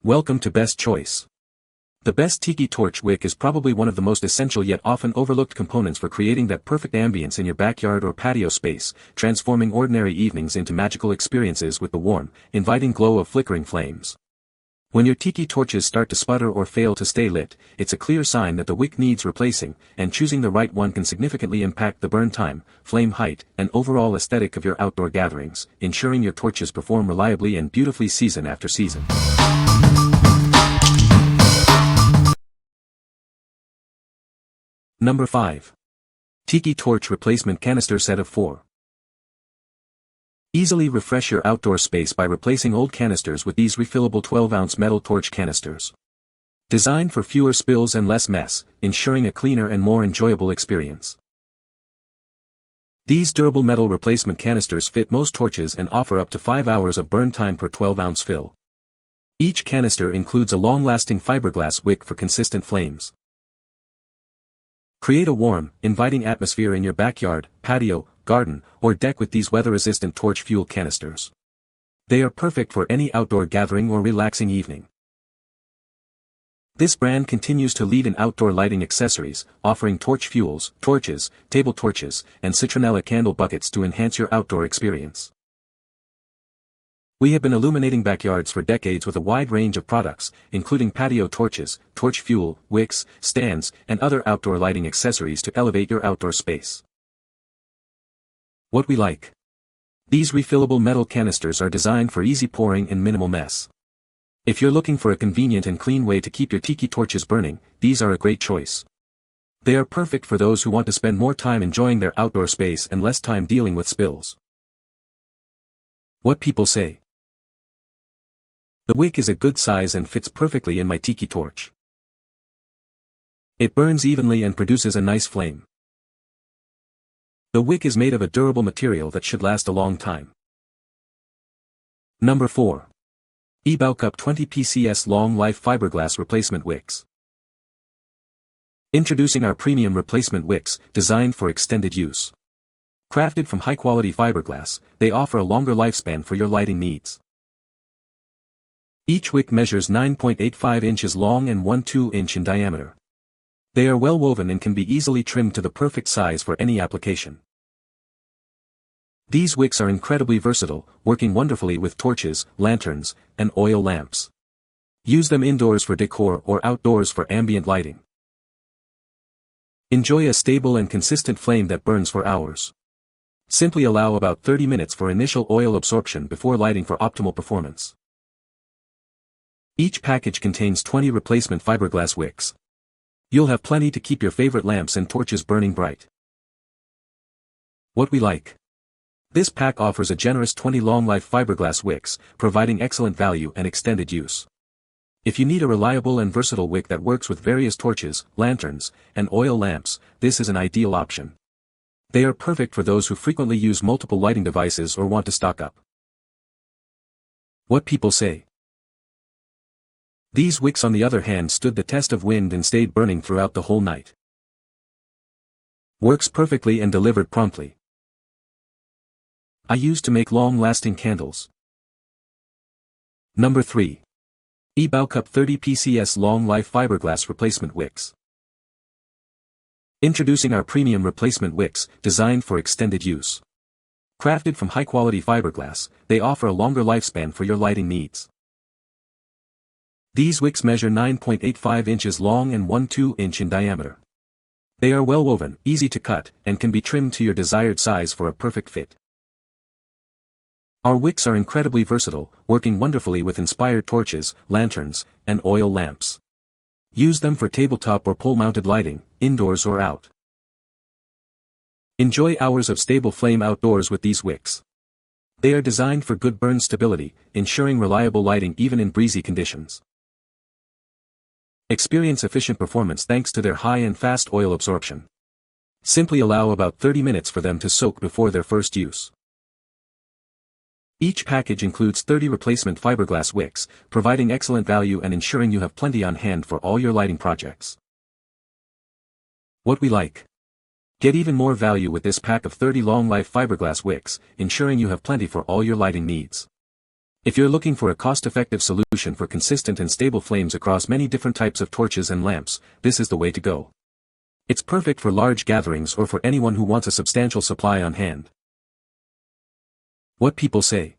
Welcome to Best Choice. The best Tiki Torch Wick is probably one of the most essential yet often overlooked components for creating that perfect ambience in your backyard or patio space, transforming ordinary evenings into magical experiences with the warm, inviting glow of flickering flames. When your tiki torches start to sputter or fail to stay lit, it's a clear sign that the wick needs replacing, and choosing the right one can significantly impact the burn time, flame height, and overall aesthetic of your outdoor gatherings, ensuring your torches perform reliably and beautifully season after season. Number 5. Tiki Torch Replacement Canister Set of 4. Easily refresh your outdoor space by replacing old canisters with these refillable 12-ounce metal torch canisters. Designed for fewer spills and less mess, ensuring a cleaner and more enjoyable experience. These durable metal replacement canisters fit most torches and offer up to 5 hours of burn time per 12-ounce fill. Each canister includes a long-lasting fiberglass wick for consistent flames. Create a warm, inviting atmosphere in your backyard, patio, garden, or deck with these weather-resistant torch fuel canisters. They are perfect for any outdoor gathering or relaxing evening. This brand continues to lead in outdoor lighting accessories, offering torch fuels, torches, table torches, and citronella candle buckets to enhance your outdoor experience. We have been illuminating backyards for decades with a wide range of products, including patio torches, torch fuel, wicks, stands, and other outdoor lighting accessories to elevate your outdoor space. What we like. These refillable metal canisters are designed for easy pouring and minimal mess. If you're looking for a convenient and clean way to keep your tiki torches burning, these are a great choice. They are perfect for those who want to spend more time enjoying their outdoor space and less time dealing with spills. What people say. The wick is a good size and fits perfectly in my tiki torch. It burns evenly and produces a nice flame. The wick is made of a durable material that should last a long time. Number 4. EBaokuup 20 PCS Long Life Fiberglass Replacement Wicks. Introducing our premium replacement wicks, designed for extended use. Crafted from high-quality fiberglass, they offer a longer lifespan for your lighting needs. Each wick measures 9.85 inches long and 1/2 inch in diameter. They are well woven and can be easily trimmed to the perfect size for any application. These wicks are incredibly versatile, working wonderfully with torches, lanterns, and oil lamps. Use them indoors for decor or outdoors for ambient lighting. Enjoy a stable and consistent flame that burns for hours. Simply allow about 30 minutes for initial oil absorption before lighting for optimal performance. Each package contains 20 replacement fiberglass wicks. You'll have plenty to keep your favorite lamps and torches burning bright. What we like. This pack offers a generous 20 long-life fiberglass wicks, providing excellent value and extended use. If you need a reliable and versatile wick that works with various torches, lanterns, and oil lamps, this is an ideal option. They are perfect for those who frequently use multiple lighting devices or want to stock up. What people say. These wicks on the other hand stood the test of wind and stayed burning throughout the whole night. Works perfectly and delivered promptly. I used to make long-lasting candles. Number 3. EBaokuup 30 PCS Long Life Fiberglass Replacement Wicks. Introducing our premium replacement wicks, designed for extended use. Crafted from high-quality fiberglass, they offer a longer lifespan for your lighting needs. These wicks measure 9.85 inches long and 1/2 inch in diameter. They are well woven, easy to cut, and can be trimmed to your desired size for a perfect fit. Our wicks are incredibly versatile, working wonderfully with inspired torches, lanterns, and oil lamps. Use them for tabletop or pole-mounted lighting, indoors or out. Enjoy hours of stable flame outdoors with these wicks. They are designed for good burn stability, ensuring reliable lighting even in breezy conditions. Experience efficient performance thanks to their high and fast oil absorption. Simply allow about 30 minutes for them to soak before their first use. Each package includes 30 replacement fiberglass wicks, providing excellent value and ensuring you have plenty on hand for all your lighting projects. What we like. Get even more value with this pack of 30 long-life fiberglass wicks, ensuring you have plenty for all your lighting needs. If you're looking for a cost-effective solution for consistent and stable flames across many different types of torches and lamps, this is the way to go. It's perfect for large gatherings or for anyone who wants a substantial supply on hand. What people say.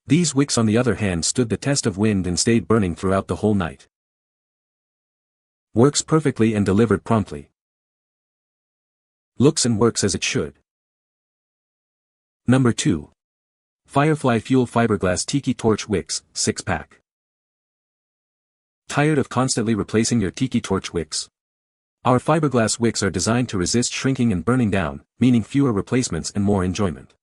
These wicks on the other hand stood the test of wind and stayed burning throughout the whole night. Works perfectly and delivered promptly. Looks and works as it should. Number 2. Firefly Fuel Fiberglass Tiki Torch Wicks, 6-pack. Tired of constantly replacing your Tiki Torch wicks? Our fiberglass wicks are designed to resist shrinking and burning down, meaning fewer replacements and more enjoyment.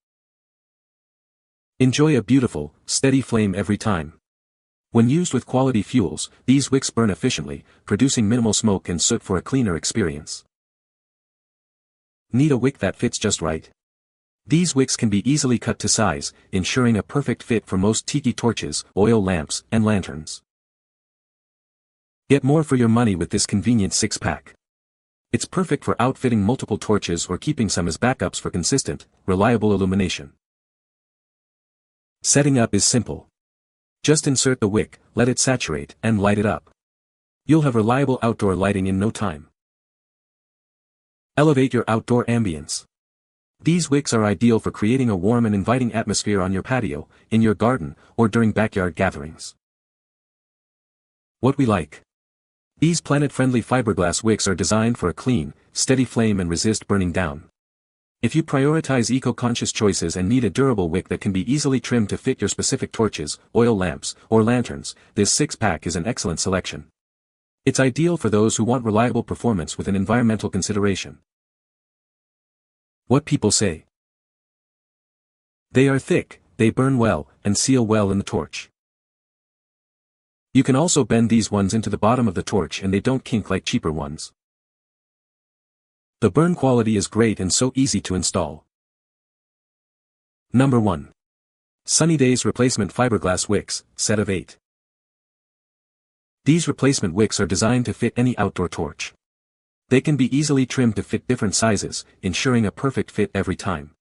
Enjoy a beautiful, steady flame every time. When used with quality fuels, these wicks burn efficiently, producing minimal smoke and soot for a cleaner experience. Need a wick that fits just right? These wicks can be easily cut to size, ensuring a perfect fit for most tiki torches, oil lamps, and lanterns. Get more for your money with this convenient 6-pack. It's perfect for outfitting multiple torches or keeping some as backups for consistent, reliable illumination. Setting up is simple. Just insert the wick, let it saturate, and light it up. You'll have reliable outdoor lighting in no time. Elevate your outdoor ambience. These wicks are ideal for creating a warm and inviting atmosphere on your patio, in your garden, or during backyard gatherings. What we like. These planet-friendly fiberglass wicks are designed for a clean, steady flame and resist burning down. If you prioritize eco-conscious choices and need a durable wick that can be easily trimmed to fit your specific torches, oil lamps, or lanterns, this 6-pack is an excellent selection. It's ideal for those who want reliable performance with an environmental consideration. What people say. They are thick, they burn well, and seal well in the torch. You can also bend these ones into the bottom of the torch and they don't kink like cheaper ones. The burn quality is great and so easy to install. Number 1. Sunnydaze Replacement Fiberglass Wicks, set of 8. These replacement wicks are designed to fit any outdoor torch. They can be easily trimmed to fit different sizes, ensuring a perfect fit every time.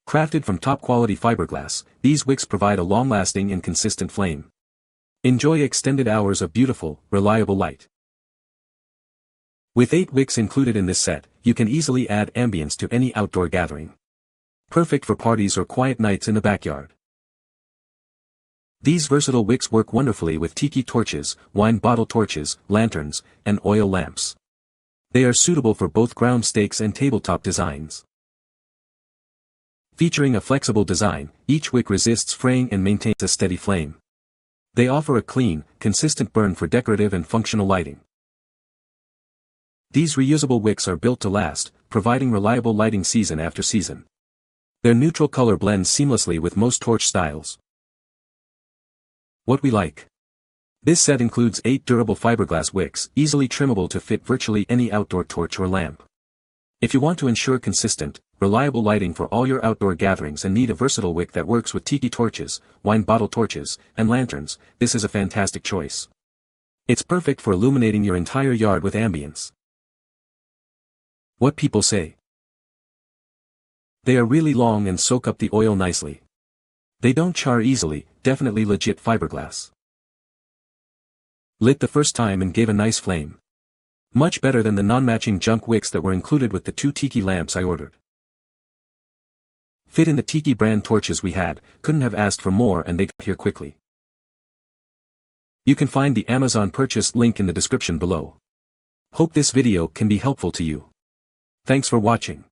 Crafted from top-quality fiberglass, these wicks provide a long-lasting and consistent flame. Enjoy extended hours of beautiful, reliable light. With 8 wicks included in this set, you can easily add ambience to any outdoor gathering. Perfect for parties or quiet nights in the backyard. These versatile wicks work wonderfully with tiki torches, wine bottle torches, lanterns, and oil lamps. They are suitable for both ground stakes and tabletop designs. Featuring a flexible design, each wick resists fraying and maintains a steady flame. They offer a clean, consistent burn for decorative and functional lighting. These reusable wicks are built to last, providing reliable lighting season after season. Their neutral color blends seamlessly with most torch styles. What we like. This set includes 8 durable fiberglass wicks, easily trimmable to fit virtually any outdoor torch or lamp. If you want to ensure consistent, reliable lighting for all your outdoor gatherings and need a versatile wick that works with tiki torches, wine bottle torches, and lanterns, this is a fantastic choice. It's perfect for illuminating your entire yard with ambience. What people say. They are really long and soak up the oil nicely. They don't char easily, definitely legit fiberglass. Lit the first time and gave a nice flame. Much better than the non-matching junk wicks that were included with the 2 tiki lamps I ordered. Fit in the tiki brand torches we had, couldn't have asked for more and they got here quickly. You can find the Amazon purchase link in the description below. Hope this video can be helpful to you. Thanks for watching.